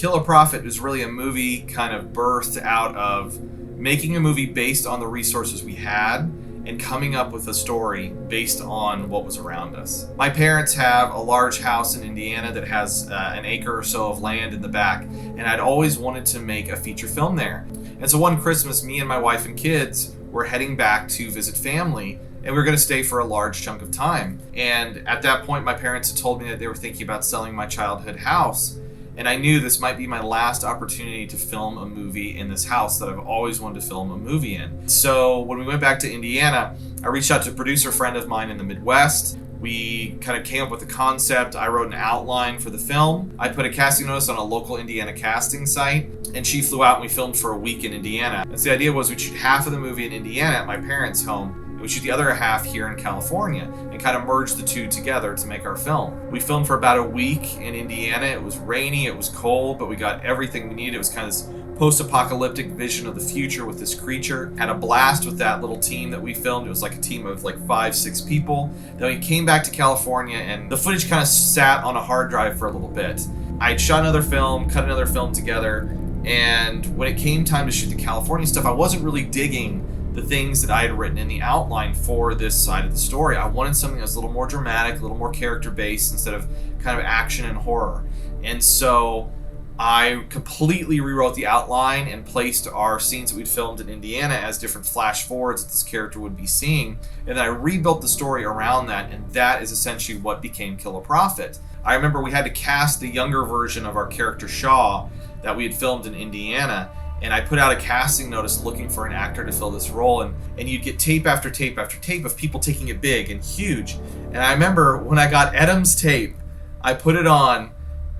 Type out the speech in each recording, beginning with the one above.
Kill a Prophet is really a movie kind of birthed out of making a movie based on the resources we had and coming up with a story based on what was around us. My parents have a large house in Indiana that has an acre or so of land in the back, and I'd always wanted to make a feature film there. And so one Christmas, me and my wife and kids were heading back to visit family, and we were going to stay for a large chunk of time. And at that point, my parents had told me that they were thinking about selling my childhood house. And I knew this might be my last opportunity to film a movie in this house that I've always wanted to film a movie in. So when we went back to Indiana, I reached out to a producer friend of mine in the Midwest. We kind of came up with a concept. I wrote an outline for the film. I put a casting notice on a local Indiana casting site, and she flew out and we filmed for a week in Indiana. And so the idea was we'd shoot half of the movie in Indiana at my parents' home, we shoot the other half here in California and kind of merge the two together to make our film. We filmed for about a week in Indiana. It was rainy, it was cold, but we got everything we needed. It was kind of this post-apocalyptic vision of the future with this creature. Had a blast with that little team that we filmed. It was like a team of like 5-6 people. Then we came back to California and the footage kind of sat on a hard drive for a little bit. I'd shot another film, cut another film together, and when it came time to shoot the California stuff, I wasn't really digging the things that I had written in the outline for this side of the story. I wanted something that was a little more dramatic, a little more character-based instead of kind of action and horror. And so I completely rewrote the outline and placed our scenes that we'd filmed in Indiana as different flash forwards that this character would be seeing. And then I rebuilt the story around that, and that is essentially what became Kill a Prophet. I remember we had to cast the younger version of our character Shaw that we had filmed in Indiana, and I put out a casting notice looking for an actor to fill this role, and you'd get tape after tape after tape of people taking it big and huge. And I remember when I got Edem's tape, I put it on,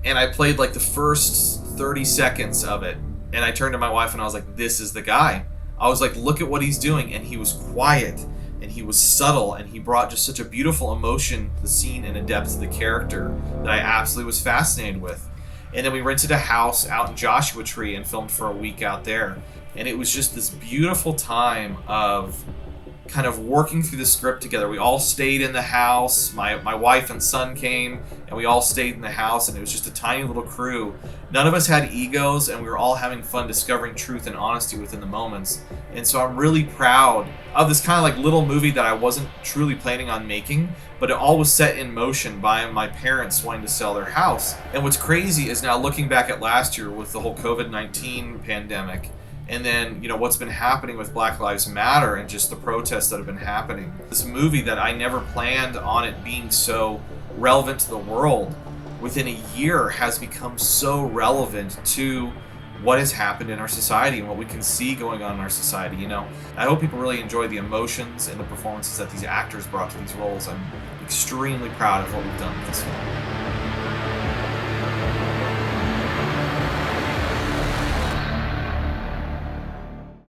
and I played like the first 30 seconds of it, and I turned to my wife and I was like, this is the guy. I was like, look at what he's doing, and he was quiet, and he was subtle, and he brought just such a beautiful emotion to the scene and a depth to the character that I absolutely was fascinated with. And then we rented a house out in Joshua Tree and filmed for a week out there. And it was just this beautiful time of kind of working through the script together. We all stayed in the house. My wife and son came, and we all stayed in the house, and it was just a tiny little crew. None of us had egos, and we were all having fun discovering truth and honesty within the moments. And so I'm really proud of this kind of like little movie that I wasn't truly planning on making, but it all was set in motion by my parents wanting to sell their house. And what's crazy is now looking back at last year with the whole COVID-19 pandemic, and then, you know, what's been happening with Black Lives Matter and just the protests that have been happening. This movie that I never planned on it being so relevant to the world, within a year has become so relevant to what has happened in our society and what we can see going on in our society, you know. I hope people really enjoy the emotions and the performances that these actors brought to these roles. I'm extremely proud of what we've done with this film.